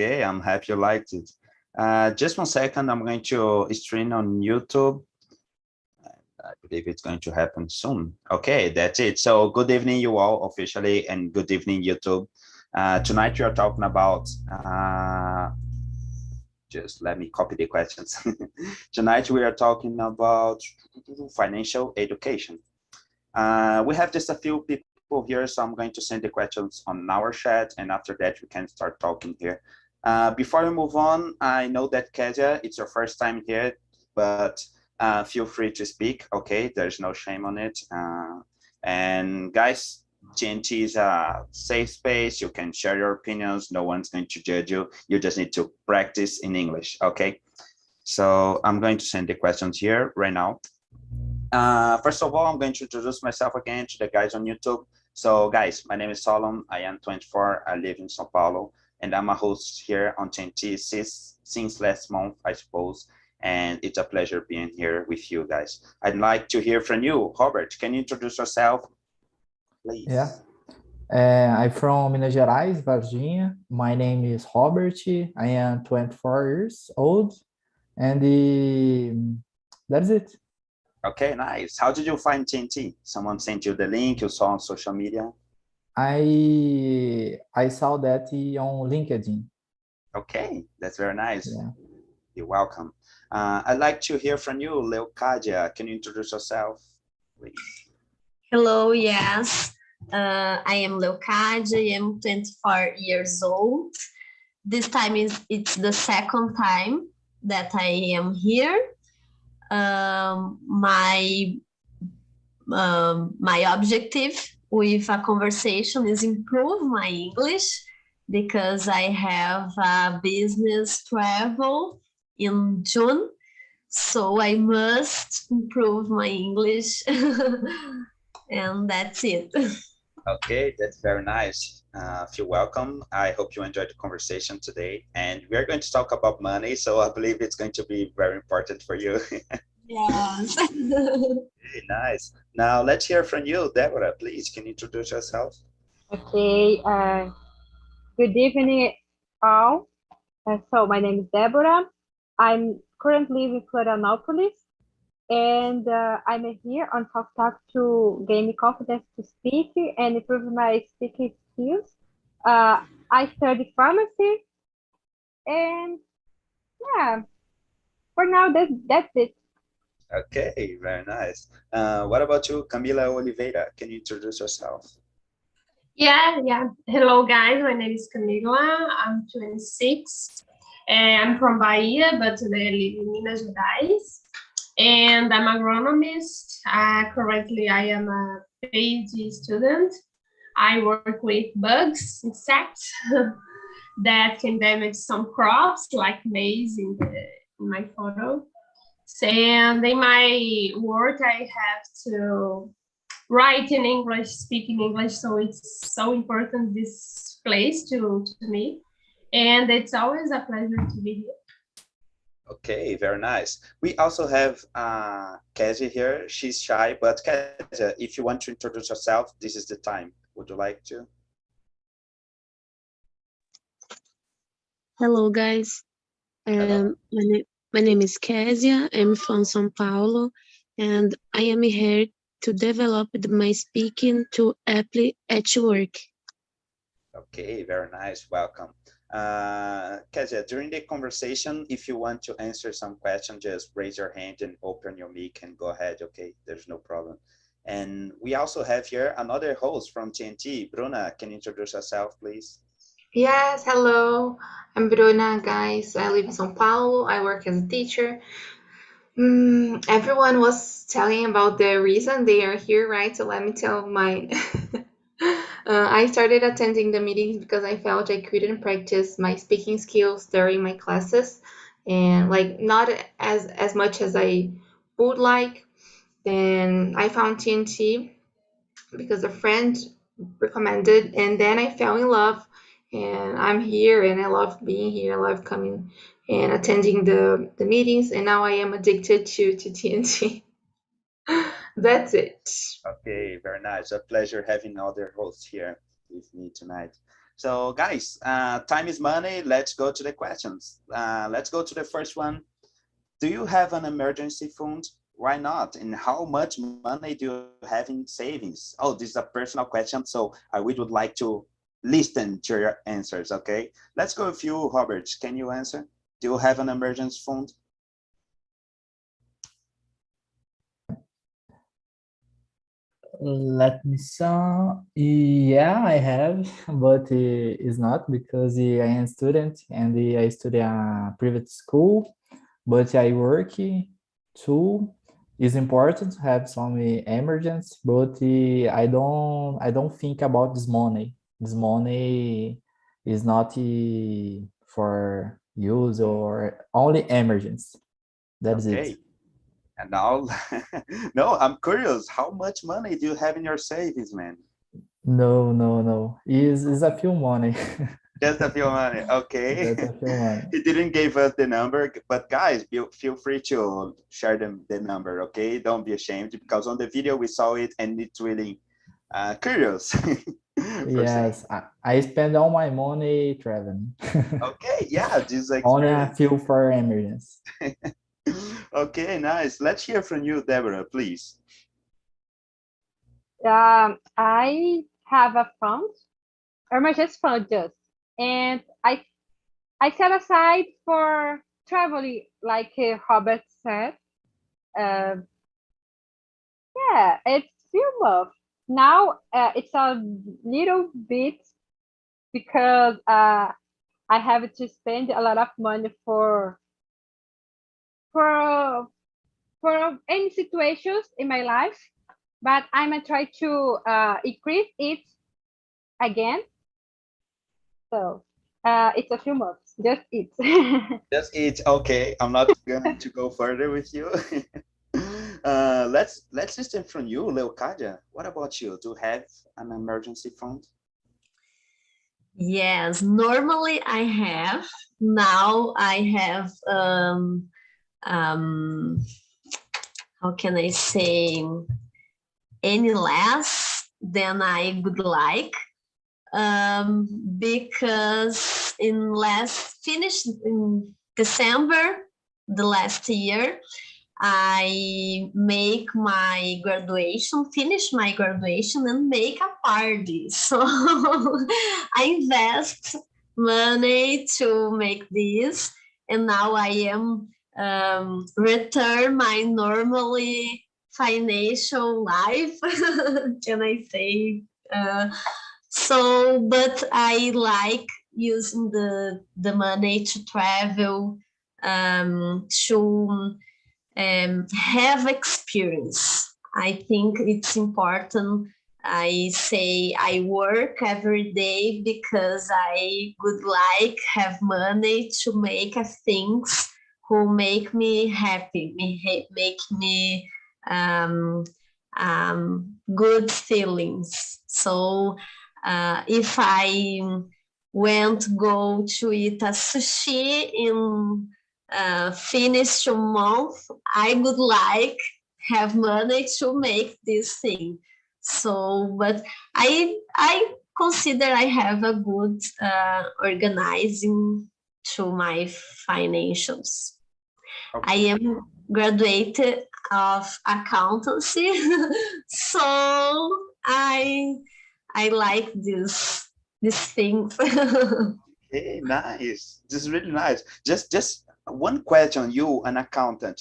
Okay, I'm happy you liked it. Just 1 second, I'm going to stream on YouTube. I believe it's going to happen soon. Okay, that's it. So good evening, you all officially, and good evening, YouTube. Tonight we are talking about, just let me copy the questions. Tonight we are talking about financial education. We have just a few people here, so I'm going to send the questions on our chat, and after that we can start talking here. Before we move on, I know that Kezia, it's your first time here, but feel free to speak, okay? There's no shame on it. And guys, TNT is a safe space. You can share your opinions. No one's going to judge you. You just need to practice in English, okay? So I'm going to send the questions here right now. First of all, I'm going to introduce myself again to the guys on YouTube. So guys, my name is Solon. I am 24. I live in São Paulo, and I'm a host here on TNT since last month, I suppose. And it's a pleasure being here with you guys. I'd like to hear from you. Robert, can you introduce yourself, please? Yeah. I'm from Minas Gerais, Varginha. My name is Robert. I am 24 years old, and that's it. Okay, nice. How did you find TNT? Someone sent you the link, you saw on social media? I saw that on LinkedIn. Okay, that's very nice. Yeah. You're welcome. I'd like to hear from you, Leocadia. Can you introduce yourself, please? Hello, yes. I am Leocadia. I am 24 years old. This time it's the second time that I am here. My objective with a conversation is improve my English because I have a business travel in June, so I must improve my English. And that's it. Okay, that's very nice. Feel welcome. I hope you enjoyed the conversation today. And we are going to talk about money, so I believe it's going to be very important for you. Yes. Okay, nice. Now let's hear from you, Deborah. Please, can you introduce yourself? Okay, good evening all. So my name is Deborah. I'm currently in Florianopolis, and I'm here on TALKNTALK to gain the confidence to speak and improve my speaking skills. I study pharmacy, and yeah, for now that's it. Okay, very nice. What about you, Camila Oliveira? Can you introduce yourself? Yeah. Hello, guys. My name is Camila. I'm 26. I'm from Bahia, but today I live in Minas Gerais. And I'm an agronomist. Currently, I am a PhD student. I work with bugs, insects that can damage some crops, like maize in my photo. And in my work, I have to write in English, speak in English, so it's so important, this place to me. And it's always a pleasure to be here. Okay, very nice. We also have Kezia here. She's shy, but Kezia, if you want to introduce yourself, this is the time. Would you like to? Hello, guys. Hello. My name is Kezia. I'm from São Paulo, and I am here to develop my speaking to apply at work. Okay, very nice. Welcome. Kezia, during the conversation, if you want to answer some question, just raise your hand and open your mic and go ahead. Okay, there's no problem. And we also have here another host from TNT. Bruna, can you introduce yourself, please? Yes, hello. I'm Bruna, guys. I live in São Paulo. I work as a teacher. Everyone was telling about the reason they are here, right? So let me tell mine. I started attending the meetings because I felt I couldn't practice my speaking skills during my classes, and like not as much as I would like. Then I found TNT because a friend recommended, and then I fell in love, and I'm here, and I love being here. I love coming and attending the meetings, and now I am addicted to TNT. That's it. Okay, very nice. A pleasure having other hosts here with me tonight. So guys, time is money. Let's go to the questions. Let's go to the first one. Do you have an emergency fund? Why not? And how much money do you have in savings? Oh, this is a personal question, so I would like to listen to your answers, okay? Let's go with you, Robert. Can you answer? Do you have an emergency fund? Let me see. Yeah, I have, but it's not because I am a student and I study a private school, but I work too. It's important to have some emergency, but I don't think about this money. This money is not for use or only emergency. That's it. Okay. And now, no, I'm curious. How much money do you have in your savings, man? No. It's a few money. Just a few money. Okay. That's a few money. He didn't give us the number, but guys, feel free to share the number, okay? Don't be ashamed because on the video we saw it and it's really curious. Yes, I spend all my money traveling. Okay, yeah, this Only a experience. few for emergency. Okay, nice. Let's hear from you, Deborah, please. I have a fund, emergency fund just, and I set aside for traveling, like Robert said. Uh, yeah, it's few months. Now it's a little bit because I have to spend a lot of money for for any situations in my life, but I'm gonna try to increase it again. So it's a few months, just it. Just it. Okay, I'm not going to go further with you. Let's listen from you, Leocadia. What about you? Do you have an emergency fund? Yes, normally I have. Now I have how can I say, any less than I would like, because finished in December the last year, I finish my graduation and make a party. So I invest money to make this, and now I am return my normally financial life. Can I say? So, but I like using the money to travel, to have experience. I think it's important. I say I work every day because I would like have money to make things who make me happy, make me good feelings. So if I go to eat a sushi in finish a month, I would like have money to make this thing. So, but I consider I have a good organizing to my financials. I am graduated of accountancy, so I like this thing. Okay, nice. This is really nice. Just one question, you, an accountant.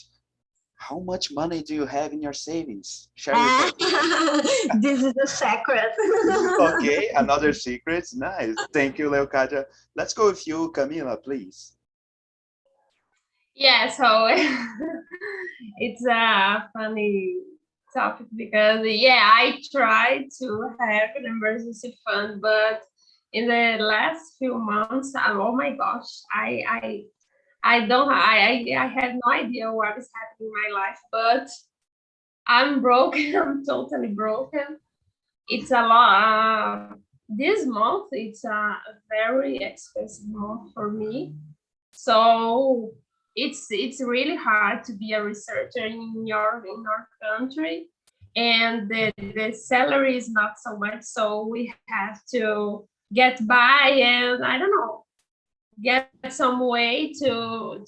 How much money do you have in your savings? Share with us. This is a secret. Okay, another secret. Nice. Thank you, Leocadia. Let's go with you, Camila, please. Yeah, so it's a funny topic because I tried to have an emergency fund, but in the last few months, oh my gosh, I had no idea what is happening in my life, but I'm broken. I'm totally broken. It's a lot. This month, it's a very expensive month for me. So it's really hard to be a researcher in your country, and the salary is not so much. So we have to get by, and I don't know, get some way to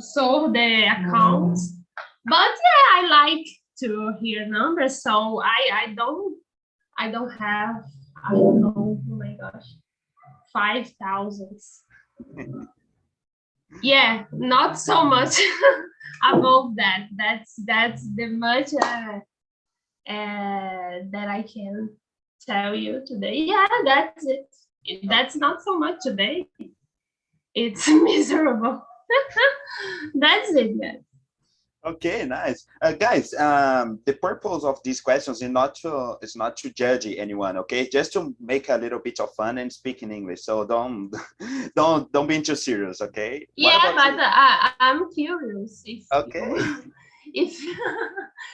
solve the accounts. But yeah, I like to hear numbers, so I don't have, I don't know, oh my gosh, 5,000. Yeah, not so much above that. That's the much that I can tell you today. Yeah, that's it. That's not so much today. It's miserable. That's it. Yeah. Okay, nice. Guys, the purpose of these questions is not to judge anyone, okay? Just to make a little bit of fun and speak in English. So don't don't be too serious, okay? Yeah, but I'm curious Okay. if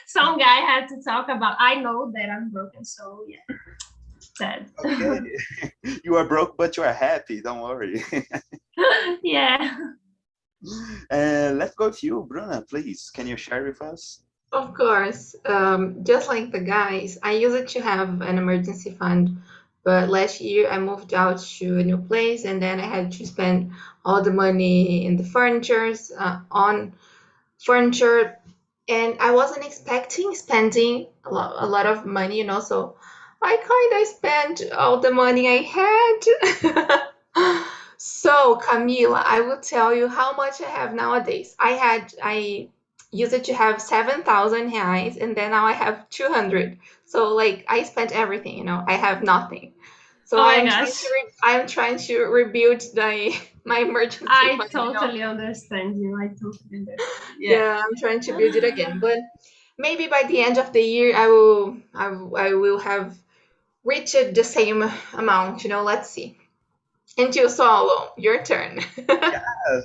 some guy had to talk about. I know that I'm broken, so yeah. Sad. Okay. You are broke, but you are happy. Don't worry. Yeah. Let's go with you, Bruna, please. Can you share with us? Of course, just like the guys, I used to have an emergency fund, but last year I moved out to a new place and then I had to spend all the money in the furnitures, on furniture, and I wasn't expecting spending a lot of money, so I kind of spent all the money I had. So, Camila, I will tell you how much I have nowadays. I used to have 7,000 reais, and then now I have 200. So, like, I spent everything, I have nothing. So Oh my I'm gosh. I'm trying to rebuild my emergency I fund. totally understand you. I totally understand. Yeah, I'm trying to build it again. But maybe by the end of the year, I will have reached the same amount. Let's see. Until Solo, your turn.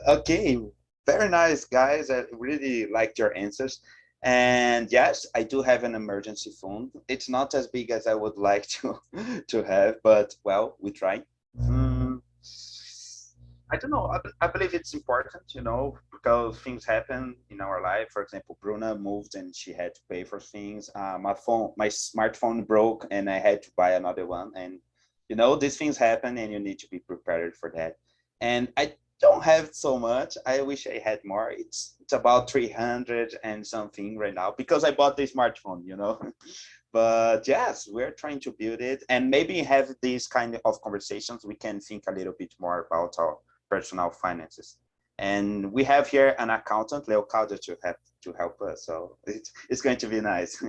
Okay, very nice, guys. I really liked your answers. And yes, I do have an emergency fund. It's not as big as I would like to have, but well, we try. Mm, I don't know. I believe it's important, because things happen in our life. For example, Bruna moved and she had to pay for things. My smartphone broke and I had to buy another one. And these things happen and you need to be prepared for that. And I don't have so much. I wish I had more. It's about 300 and something right now because I bought the smartphone. But yes, we're trying to build it and maybe have these kind of conversations. We can think a little bit more about our personal finances. And we have here an accountant, Leocádio, to help us. So it's going to be nice.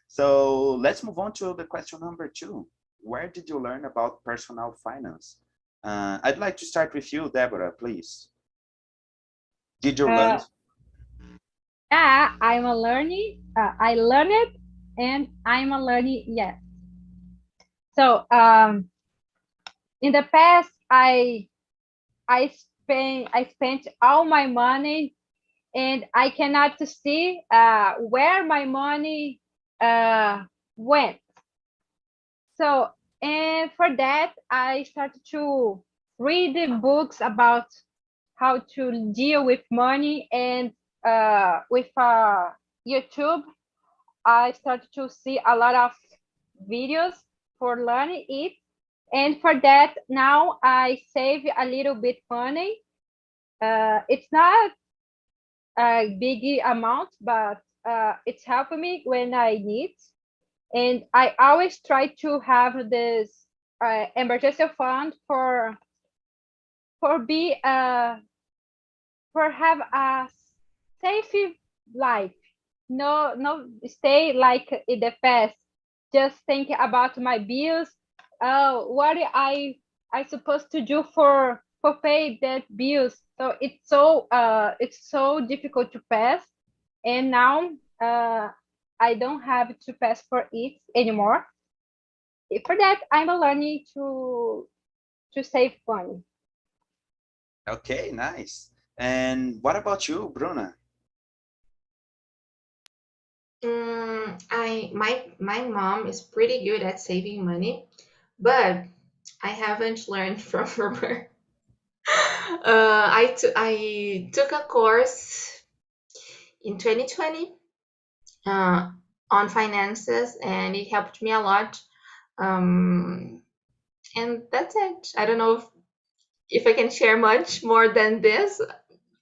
So let's move on to the question number 2. Where did you learn about personal finance? I'd like to start with you, Deborah, please. Did you learn? I'm a learning. I learned it, and I'm a learning. Yes. So in the past, I spent all my money, and I cannot see where my money went. So, and for that, I started to read the books about how to deal with money, and with YouTube, I started to see a lot of videos for learning it. And for that, now I save a little bit money. It's not a big amount, but it's helping me when I need. And I always try to have this emergency fund for be for have a safe life. No, stay like in the past. Just think about my bills. What I supposed to do for pay that bills. So it's so difficult to pass, and now I don't have to pass for it anymore. For that, I'm learning to save money. Okay, nice. And what about you, Bruna? My mom is pretty good at saving money, but I haven't learned from her. I took a course in 2020 on finances, and it helped me a lot. And that's it. I don't know if I can share much more than this.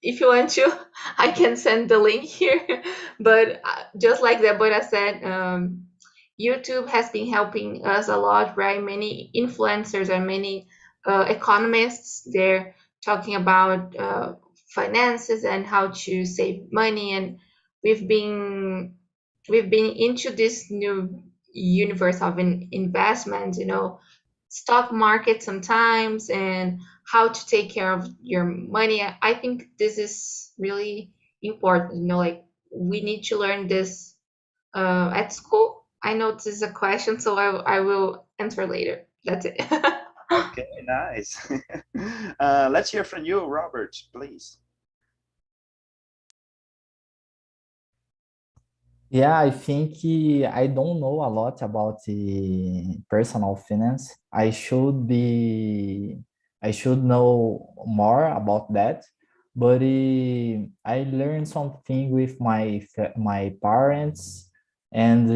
If you want to, I can send the link here. But just like Deborah said, YouTube has been helping us a lot, right? Many influencers and many economists, they're talking about finances and how to save money. And we've been into this new universe of investment, stock market sometimes, and how to take care of your money. I think this is really important. Like we need to learn this at school. I know this is a question, so I will answer later. That's it. Okay, nice. Let's hear from you, Robert, please. Yeah, I think I don't know a lot about the personal finance. I should know more about that. But I learned something with my parents, and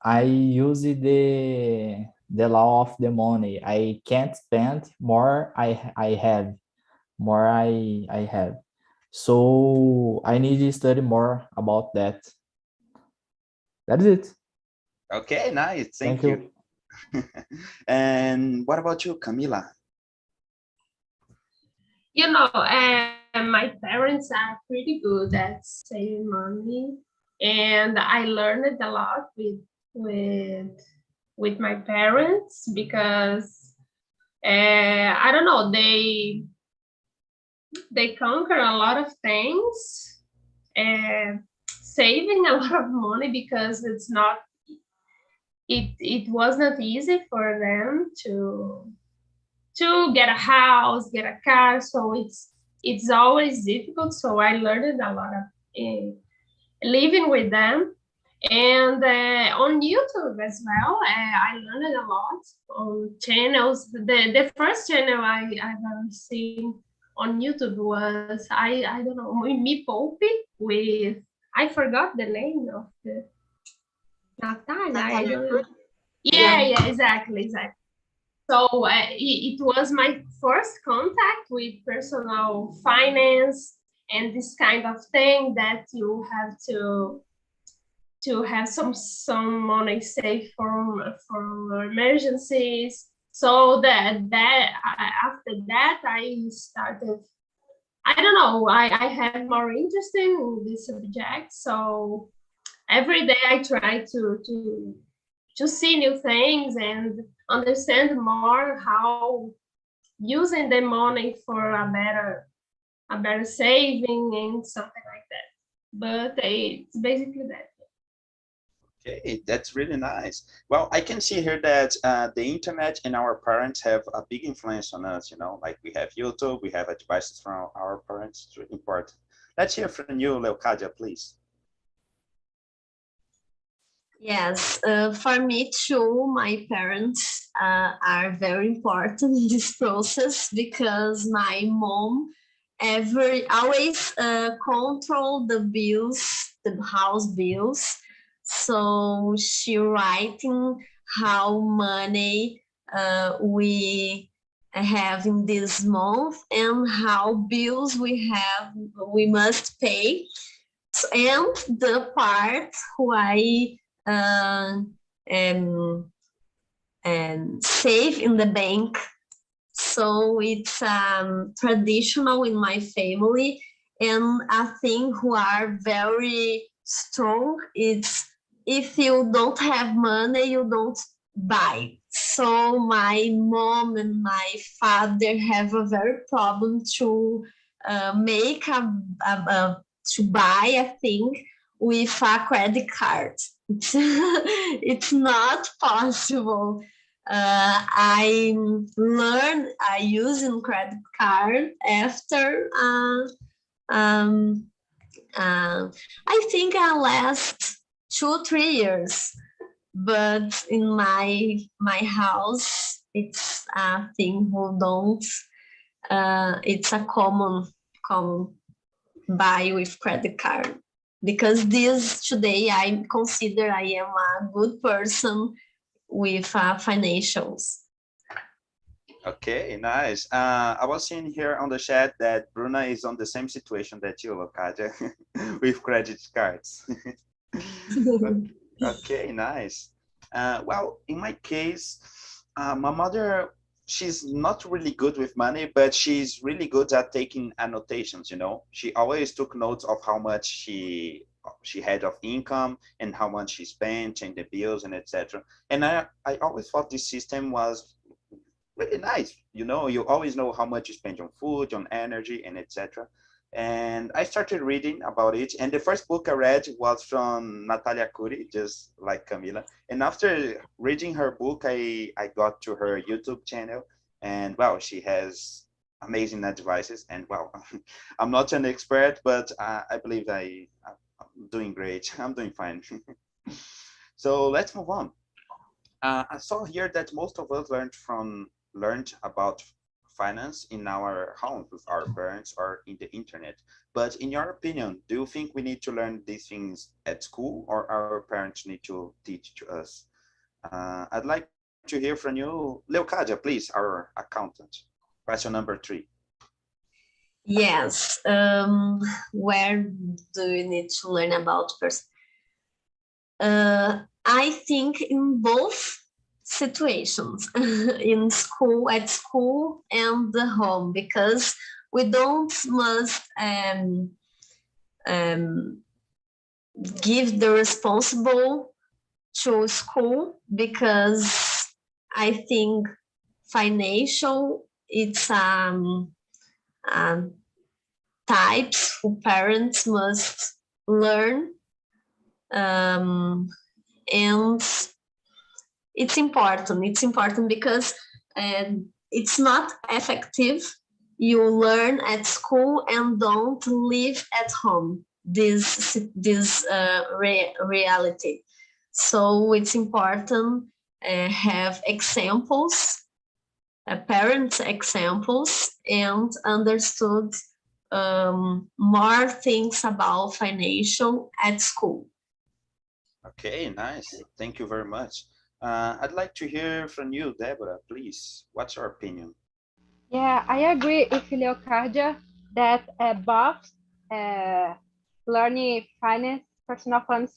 I use the law of the money. I can't spend more. I have more. I have. So I need to study more about that. That is it. Okay, nice. Thank you. And what about you, Camila? My parents are pretty good at saving money, and I learned a lot with my parents because I don't know, they conquer a lot of things, saving a lot of money because it was not easy for them to get a house, get a car, so it's always difficult. So I learned a lot of living with them, and on YouTube as well. I learned a lot on channels. The first channel I've ever seen on YouTube was I don't know, Me Pope with, I forgot the name of the Natalia. Yeah, exactly. So it was my first contact with personal finance and this kind of thing, that you have to have some money saved for emergencies. So that after that I started, I don't know, I had more interest in this subject. So every day I try to see new things and understand more how using the money for a better saving and something like that. But it's basically that. Okay, that's really nice. Well, I can see here that the internet and our parents have a big influence on us, like we have YouTube, we have advices from our parents. It's really important. Let's hear from you, Leocadia, please. Yes, for me too, my parents are very important in this process, because my mom always control the bills, the house bills. So she writing how money we have in this month and how bills we must pay. And the part who I and save in the bank. So it's traditional in my family, and I think who are very strong, it's if you don't have money, you don't buy. So my mom and my father have a very problem to make to buy a thing with a credit card. It's not possible. I learned using credit card after I think I last 2-3 years, but in my house it's a thing who don't. It's a common buy with credit card, because this today I consider I am a good person with financials. Okay, nice. I was seeing here on the chat that Bruna is on the same situation that you, Locadia, with credit cards. Okay, nice. Well, in my case, my mother, she's not really good with money, but she's really good at taking annotations, you know. She always took notes of how much she had of income and how much she spent and the bills and etc. And I always thought this system was really nice. You know, you always know how much you spend on food, on energy, and etc. And I started reading about it. And the first book I read was from Natalia Curi, just like Camila. And after reading her book, I got to her YouTube channel. And well, she has amazing advices. And well, I'm not an expert, but I believe I'm doing great. I'm doing fine. So let's move on. I saw here that most of us learned about finance in our homes with our parents or in the internet. But in your opinion, do you think we need to learn these things at school or our parents need to teach to us? I'd like to hear from you, Leocadia, please, our accountant. Question number 3. Yes. Where do you need to learn about first? I think in both situations, at school and the home, because we don't must give the responsible to school, because I think financial it's types who parents must learn, and it's important because it's not effective you learn at school and don't live at home, this reality. So it's important have examples, parents examples, and understood more things about financial at school. Okay, nice. Thank you very much. I'd like to hear from you, Deborah, please. What's your opinion? Yeah, I agree with Leocadia that both learning finance, personal finance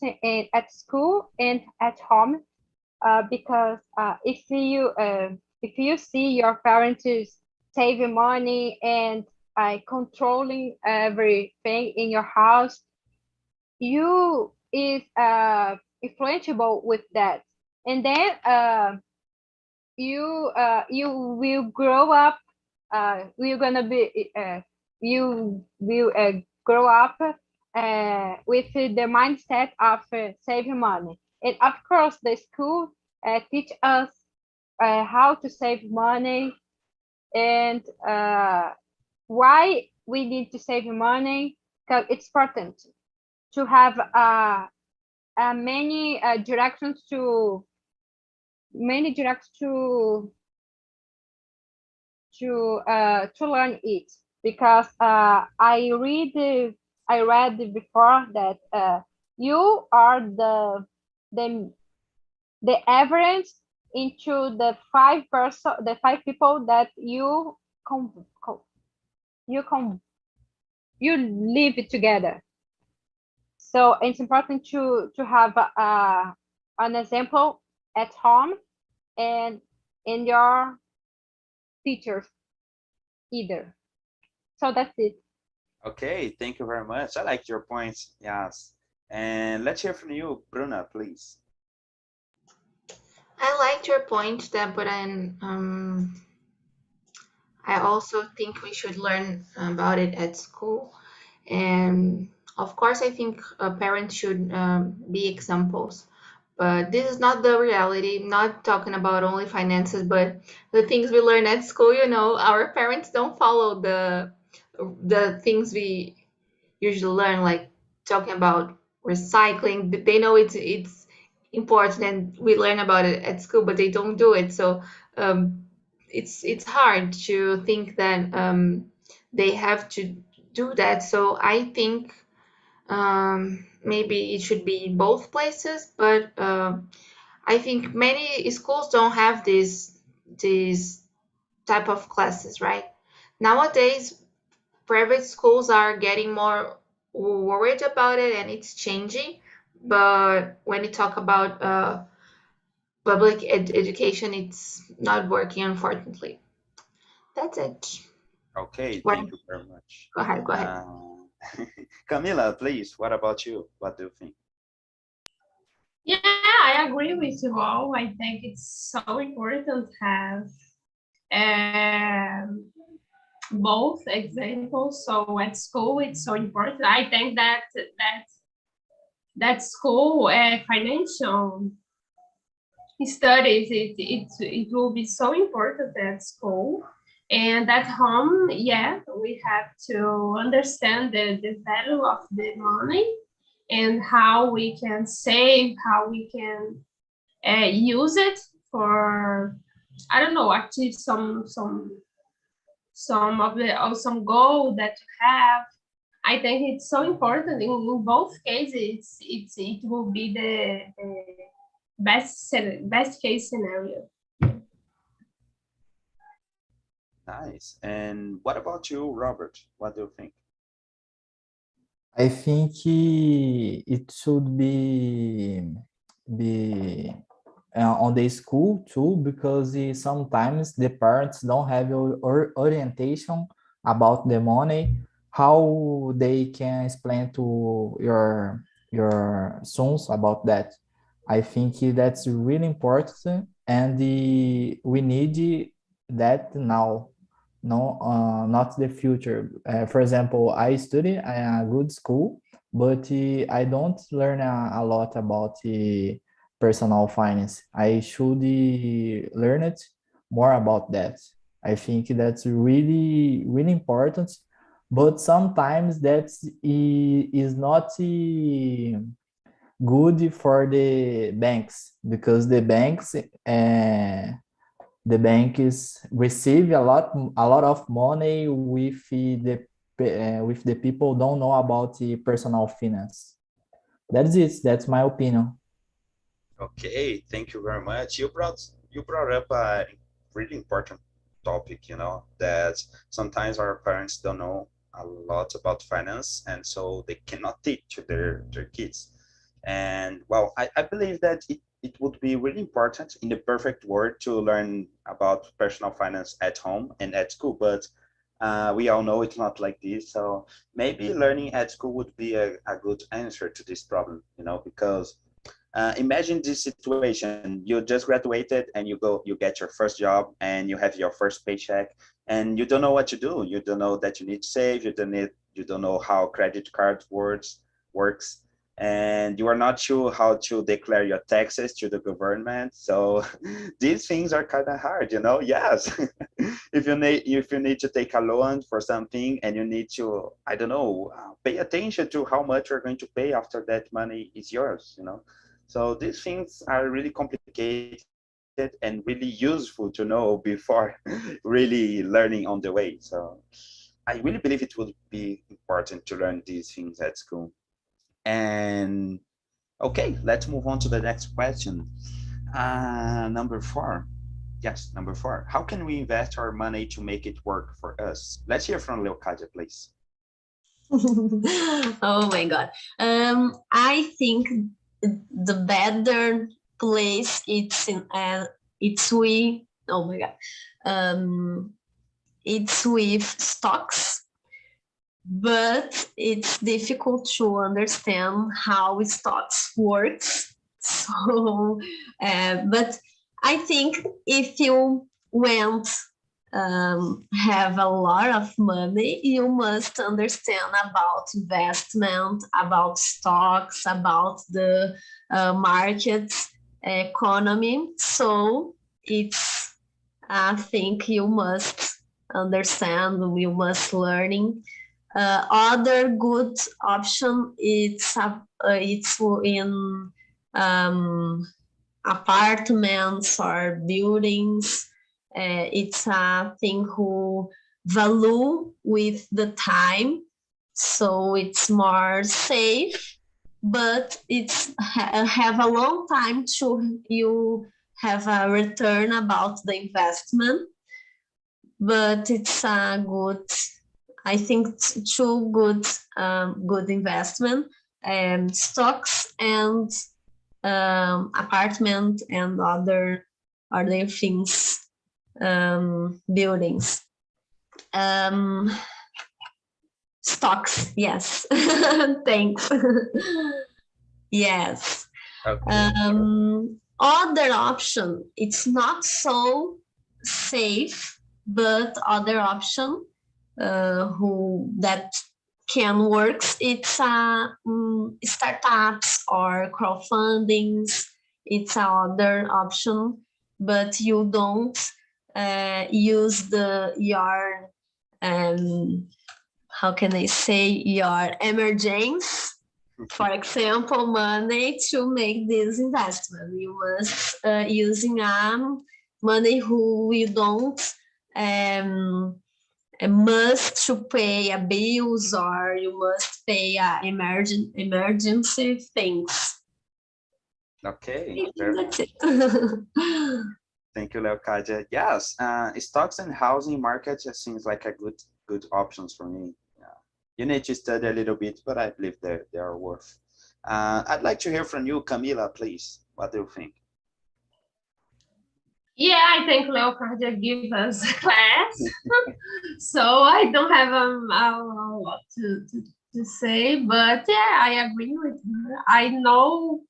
at school and at home, because if you see your parents saving money and controlling everything in your house, you is influenceable with that, and then you will grow up. You're gonna be you will grow up with the mindset of saving money, and of course the school teach us how to save money and why we need to save money, because it's important to have many directions to learn it, because I read before that you are the average into the five people that you live together. So it's important to have an example at home and in your teachers either. So that's it. Okay, thank you very much. I like your points. Yes. And let's hear from you, Bruna, please. I liked your point, Deborah, and I also think we should learn about it at school. And of course, I think parents should be examples. But this is not the reality. I'm not talking about only finances, but the things we learn at school. You know, our parents don't follow the things we usually learn, like talking about recycling. They know it's important, and we learn about it at school, but they don't do it. So it's hard to think that they have to do that. So I think maybe it should be both places, but I think many schools don't have this type of classes, right? Nowadays, private schools are getting more worried about it and it's changing. But when you talk about public education, it's not working, unfortunately. That's it. Okay, Well, thank you very much. go ahead, go ahead. Camila, please, what about you? What do you think? Yeah, I agree with you all. I think it's so important to have both examples. So at school, it's so important. I think that school financial studies, it will be so important at school. And at home, yeah, we have to understand the value of the money and how we can save, how we can use it for, I don't know, achieve some of the or some goal that you have. I think it's so important in both cases. It will be the best case scenario. Nice. And what about you, Robert? What do you think? I think it should be on the school too, because sometimes the parents don't have orientation about the money, how they can explain to your sons about that. I think that's really important, and we need that now, no, not the future. For example, I study in a good school, but I don't learn a lot about personal finance. I should learn it more about that. I think that's really, really important. But sometimes that is not good for the banks, because the banks receive a lot of money with the people don't know about the personal finance. That's it. That's my opinion. Okay, thank you very much. You brought up a really important topic, you know, that sometimes our parents don't know a lot about finance, and so they cannot teach to their kids. And well, I believe that it would be really important in the perfect world to learn about personal finance at home and at school, but we all know it's not like this. So maybe learning at school would be a good answer to this problem, you know, because imagine this situation: you just graduated and you get your first job and you have your first paycheck, and you don't know what to do. You don't know that you need to save. You don't know how credit card works, and you are not sure how to declare your taxes to the government. So these things are kind of hard, you know. Yes, if you need to take a loan for something and you need to, I don't know, pay attention to how much you're going to pay after that money is yours, you know. So these things are really complicated and really useful to know before really learning on the way. So I really believe it would be important to learn these things at school. And okay, let's move on to the next question. Number 4. Yes, number 4. How can we invest our money to make it work for us? Let's hear from Leocadia, please. Oh my God. I think the better place it's with, oh my God. It's with stocks, but it's difficult to understand how stocks works. So, but I think if you have a lot of money, you must understand about investment, about stocks, about the markets, economy. So it's, I think you must understand, you must learning. Other good option it's in apartments or buildings. It's a thing who value with the time, so it's more safe, but it's have a long time to you have a return about the investment. but it's a good, I think, two good good investment, stocks and apartment and other things, buildings. Stocks, yes. Thanks. Yes. Okay. Other option, it's not so safe, but other option who that can work, it's startups or crowdfundings. It's another option, but you don't use your how can I say, your emergence, for example, money to make this investment. You must using money who you don't must to pay a bills, or you must pay emergency things. Okay. That's it. Thank you, Leocadia. Yes, stocks and housing market just seems like a good options for me. Yeah. You need to study a little bit, but I believe they are worth. I'd like to hear from you, Camila, please. What do you think? Yeah, I think Leocardia give us a class, so I don't have a lot to say, but yeah, I agree with her. I don't know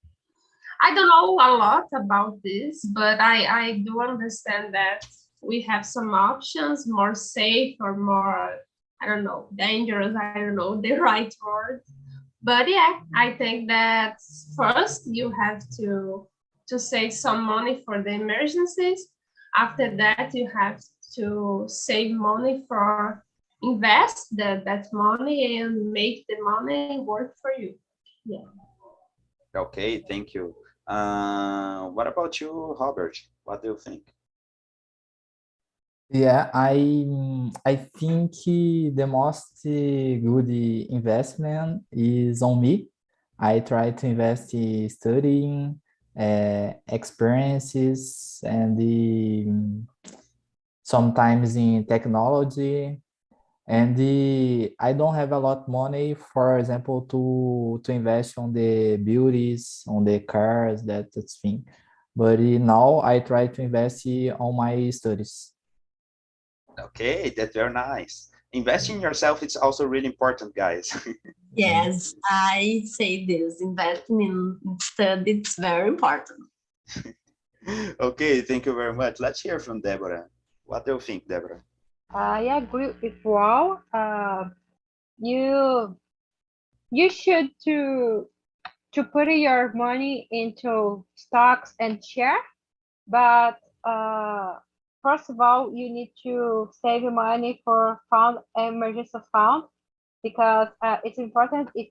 a lot about this, but I do understand that we have some options, more safe or more, I don't know, dangerous, I don't know the right word. But yeah, I think that first you have to save some money for the emergencies. After that, you have to save money for invest that money and make the money work for you. Yeah. Okay, thank you. What about you, Robert? What do you think? Yeah, I think the most good investment is on me. I try to invest in studying, experiences, and sometimes in technology. And I don't have a lot money, for example, to invest on the beauties, on the cars, that's thing. But now I try to invest on my studies. Okay, that's very nice. Investing in yourself is also really important, guys. Yes, I say this. Investing in study, it's very important. Okay, thank you very much. Let's hear from Deborah. What do you think, Deborah? I agree with Wow. You should to put your money into stocks and share, but first of all, you need to save money for fund emergency fund, because it's important if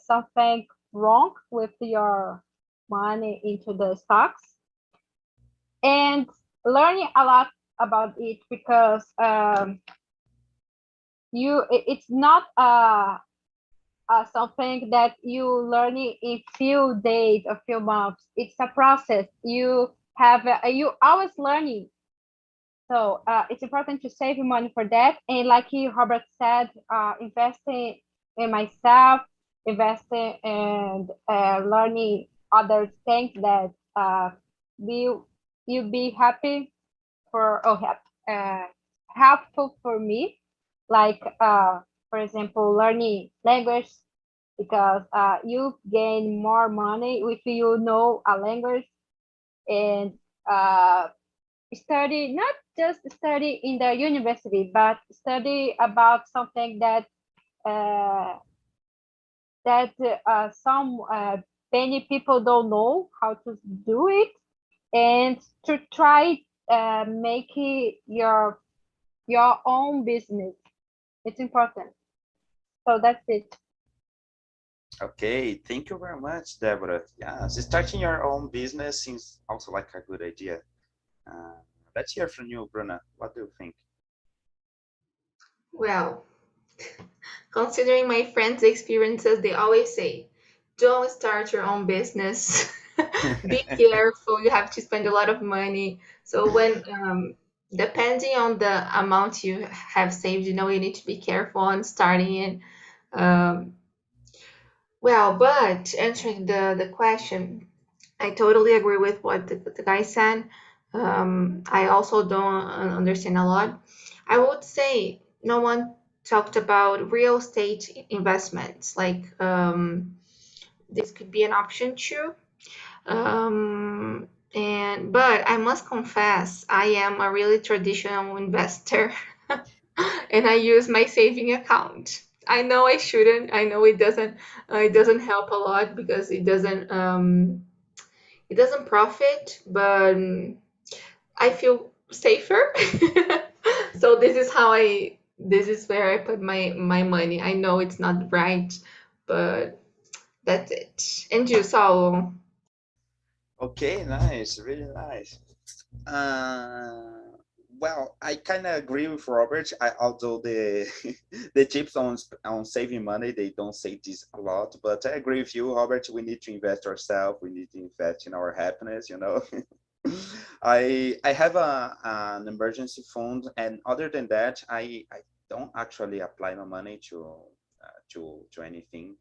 something wrong with your money into the stocks, and learning a lot about it, because it's not something that you learn in few days or few months. It's a process. You always learning. So it's important to save money for that. And like Robert said, investing in myself, investing and learning other things that will you be happy for, or helpful for me, like for example, learning language, because you gain more money if you know a language, and study, not just study in the university, but study about something that some many people don't know how to do it, and to try make it your own business. It's important. So that's it. Okay, thank you very much, Deborah. Yes, starting your own business seems also like a good idea. Let's hear from you, Bruna. What do you think? Well, considering my friends' experiences, they always say, don't start your own business. Be careful, you have to spend a lot of money. So when depending on the amount you have saved, you need to be careful on starting it. Um, well, but answering the question, I totally agree with what the guy said. I also don't understand a lot. I would say no one talked about real estate investments. Like this could be an option too. But I must confess, I am a really traditional investor, and I use my saving account. I know I shouldn't. I know it doesn't help a lot because it doesn't profit, but I feel safer. So this is where I put my money. I know it's not right, but that's it. And you, Saul? Okay, nice, really nice. Well, I kind of agree with Robert. Although the the tips on saving money, they don't say this a lot, but I agree with you, Robert. We need to invest ourselves. We need to invest in our happiness. I have an emergency fund, and other than that, I don't actually apply my money to anything,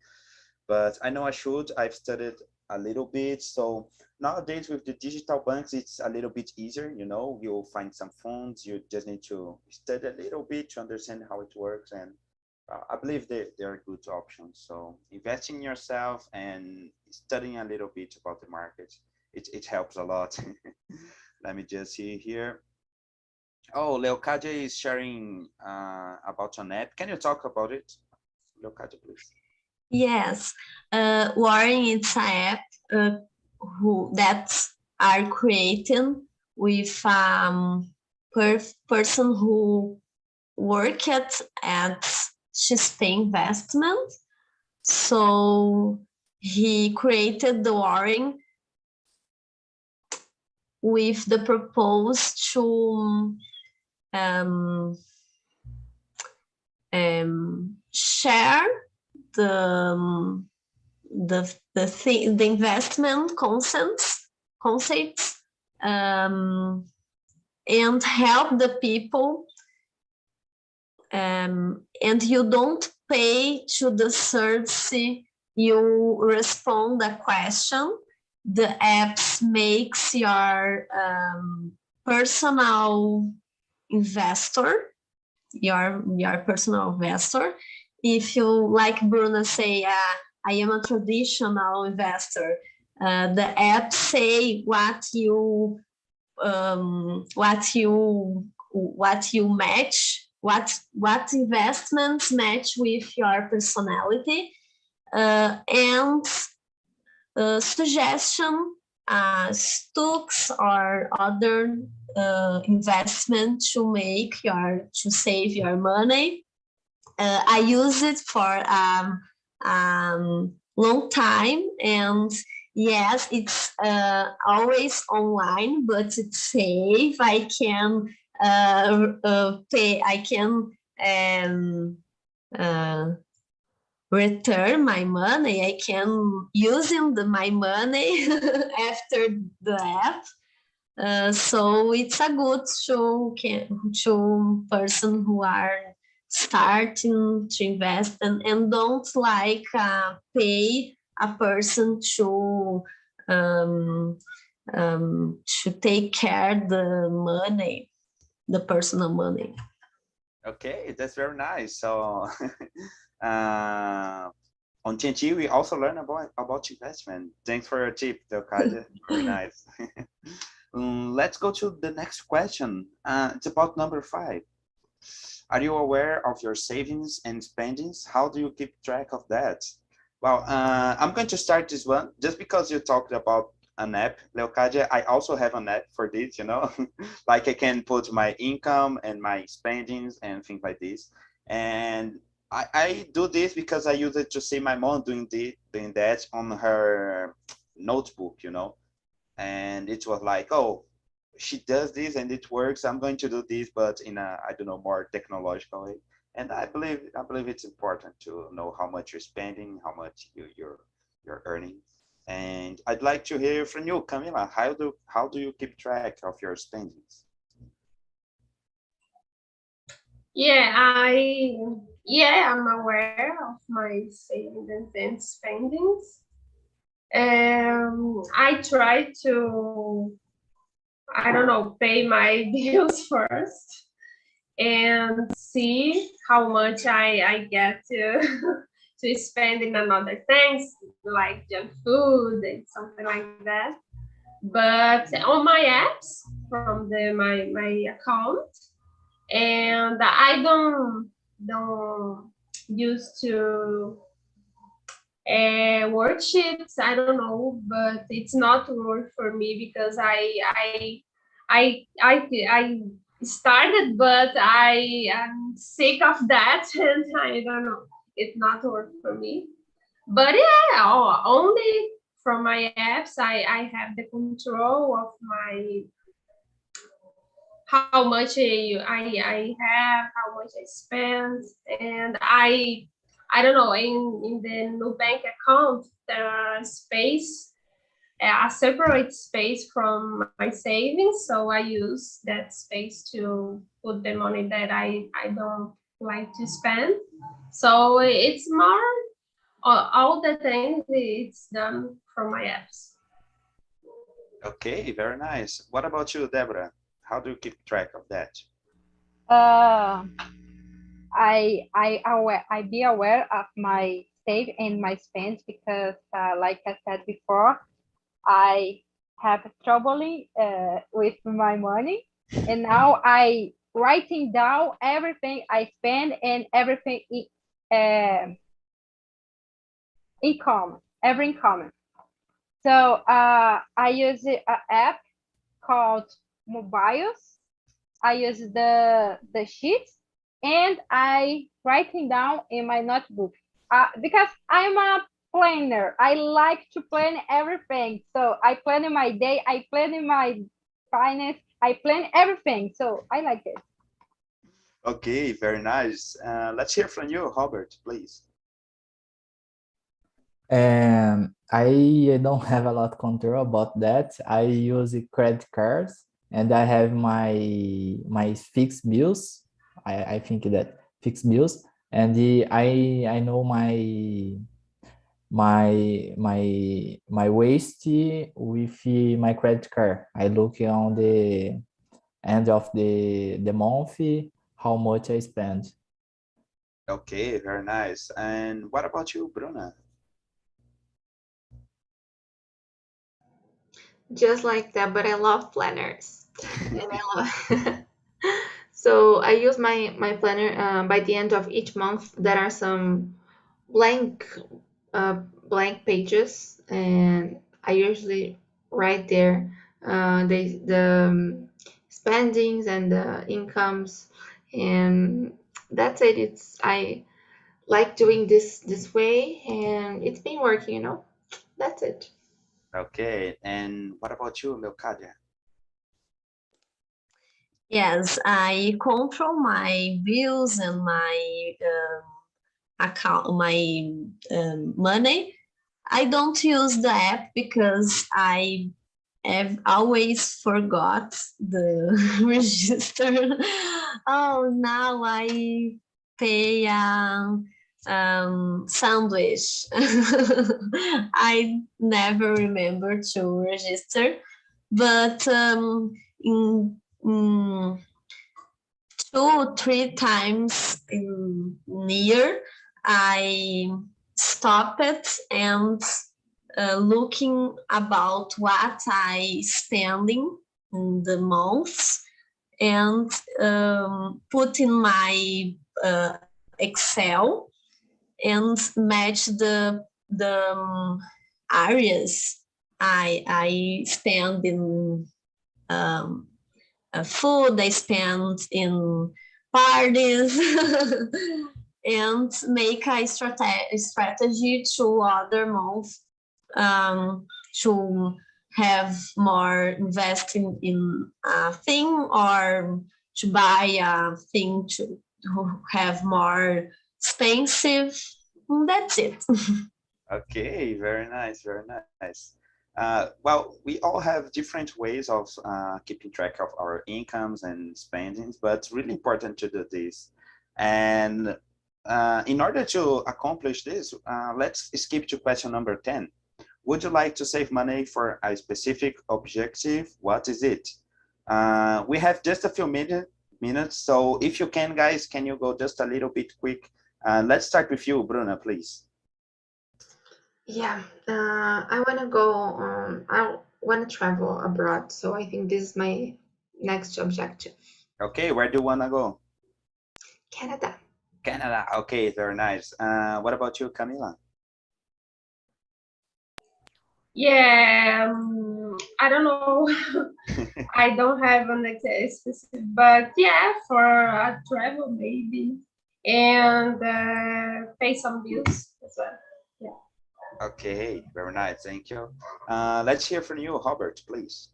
but I know I should. I've studied a little bit. So nowadays with the digital banks, it's a little bit easier. You'll find some funds. You just need to study a little bit to understand how it works. And I believe they're good options. So investing in yourself and studying a little bit about the market, it helps a lot. Let me just see here. Oh, Leocadia is sharing about an app. Can you talk about it, Leocadia, please? Yes, Warren it's an app that are created with person who work at XP Investment. So he created the Warren with the purpose to share the investment concepts, and help the people. And you don't pay to the search. You respond a question. The apps makes your personal investor. Your personal investor. If you, like Bruna say, I am a traditional investor, the app say what you match, what investments match with your personality, and suggestion stocks or other investment to save your money. I use it for long time, and yes, it's always online, but it's safe. I can pay. I can return my money. I can using my money after the app. So it's a good to person who are starting to invest and don't like pay a person to take care the money, the personal money. Okay, that's very nice. So on TNT, we also learn about investment. Thanks for your tip, Leocadia. Very nice. Let's go to the next question. It's about number 5. Are you aware of your savings and spendings? How do you keep track of that? Well, I'm going to start this one just because you talked about an app, Leocadia. I also have an app for this, like I can put my income and my spendings and things like this. And I do this because I use it to see my mom doing that on her notebook, and it was like, oh, she does this and it works. I'm going to do this, but in a, I don't know, more technological way. And I believe it's important to know how much you're spending, how much you're earning. And I'd like to hear from you, Camila. How do you keep track of your spendings? I'm aware of my savings and spendings. I try to, I don't know, pay my bills first and see how much I get to to spend in another things like junk food and something like that. But on my apps from my account, and I don't use to worksheets. I don't know, but it's not work for me because I started, but I am sick of that, and I don't know. It's not work for me. But yeah, only from my apps, I have the control of my how much I have, how much I spend, and I don't know, in the new bank account there are space, a separate space from my savings, so I use that space to put the money that I don't like to spend. So it's more all the things it's done from my apps. Okay, very nice. What about you, Deborah? How do you keep track of that? I be aware of my save and my spend because, like I said before, I have troubling with my money, and now I writing down everything I spend and everything income, every income. So I use an app called Mobiles. I use the sheets, and I writing down in my notebook because I'm a planner. I like to plan everything. So I plan in my day, I plan in my finance, I plan everything. So I like it. Okay, very nice. Let's hear from you, Robert, please. I don't have a lot of control about that. I use credit cards, and I have my fixed bills. I think that fixed bills, and I know my waste with my credit card. I look on the end of the month how much I spend. Okay, very nice. And what about you, Bruna? Just like that, but I love planners. And I love so I use my planner by the end of each month. There are some blank blank pages, and I usually write there the spendings and the incomes, and that's it. It's I like doing this way, and it's been working, you know. That's it. Okay, and what about you, Leocadia? Yes, I control my bills and my account, my money. I don't use the app because I have always forgot the register. Oh, now I pay sandwich. I never remember to register, but in 2 3 times in year I stop it and looking about what I spending in the months and put in my Excel and match the areas I spend in food, I spend in parties, and make a strategy to other months to have more investing in a thing or to buy a thing to have more expensive. That's it. Okay, very nice, very nice. Well, we all have different ways of keeping track of our incomes and spendings, but it's really important to do this. And in order to accomplish this, let's skip to question number 10. Would you like to save money for a specific objective? What is it? We have just a few minutes, so if you can, guys, can you go just a little bit quick? Let's start with you, Bruna, please. Yeah, I want to go, I want to travel abroad. So I think this is my next objective. Okay, where do you want to go? Canada. Canada, okay, very nice. What about you, Camila? Yeah, I don't know. I don't have an exact specific, but yeah, for a travel maybe, and pay some bills as well. Yeah. Okay, very nice, thank you. Let's hear from you, Robert, please.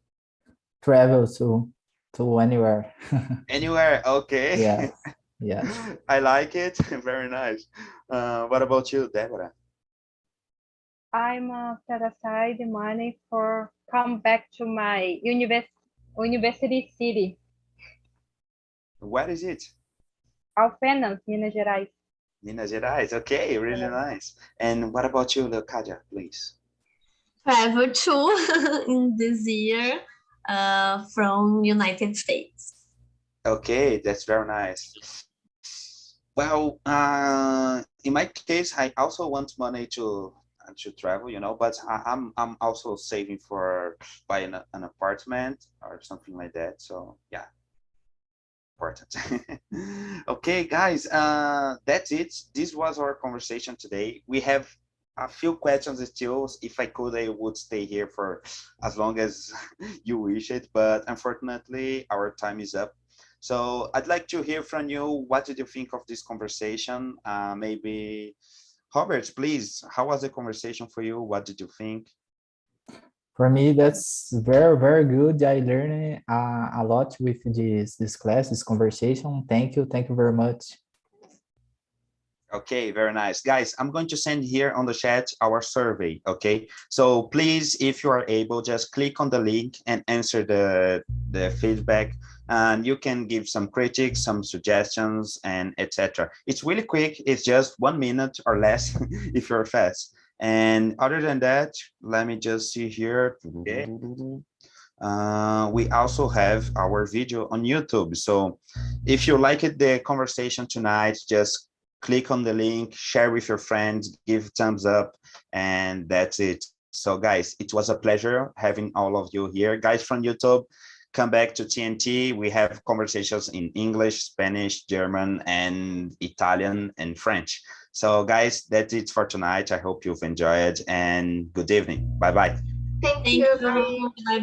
Travel to anywhere. Anywhere, okay. Yes, yes. I like it, very nice. What about you, Deborah? I'm set aside money for come back to my university city, What is it? Alfenas, Minas Gerais. Minas Gerais, okay, really nice. And what about you, Leocadia, please? Travel to in this year from United States. Okay, that's very nice. Well, in my case, I also want money to travel, you know, but I'm also saving for buying an apartment or something like that. So yeah, important. Okay, guys, that's it. This was our conversation today. We have a few questions still. If I could, I would stay here for as long as you wish it, but unfortunately, our time is up. So I'd like to hear from you. What did you think of this conversation? Maybe, Robert, please, how was the conversation for you? What did you think? For me, that's very, very good. I learned a lot with this class, this conversation. Thank you very much. Okay, very nice. Guys, I'm going to send here on the chat our survey, okay? So please, if you are able, just click on the link and answer the feedback, and you can give some critiques, some suggestions, and etc. It's really quick. It's just 1 minute or less if you're fast. And other than that, let me just see here. Okay. We also have our video on YouTube. So if you liked the conversation tonight, just click on the link, share with your friends, give thumbs up, and that's it. So guys, it was a pleasure having all of you here. Guys from YouTube, come back to TNT. We have conversations in English, Spanish, German, and Italian and French. So guys, that's it for tonight. I hope you've enjoyed, and good evening. Bye-bye. Thank you. Bye.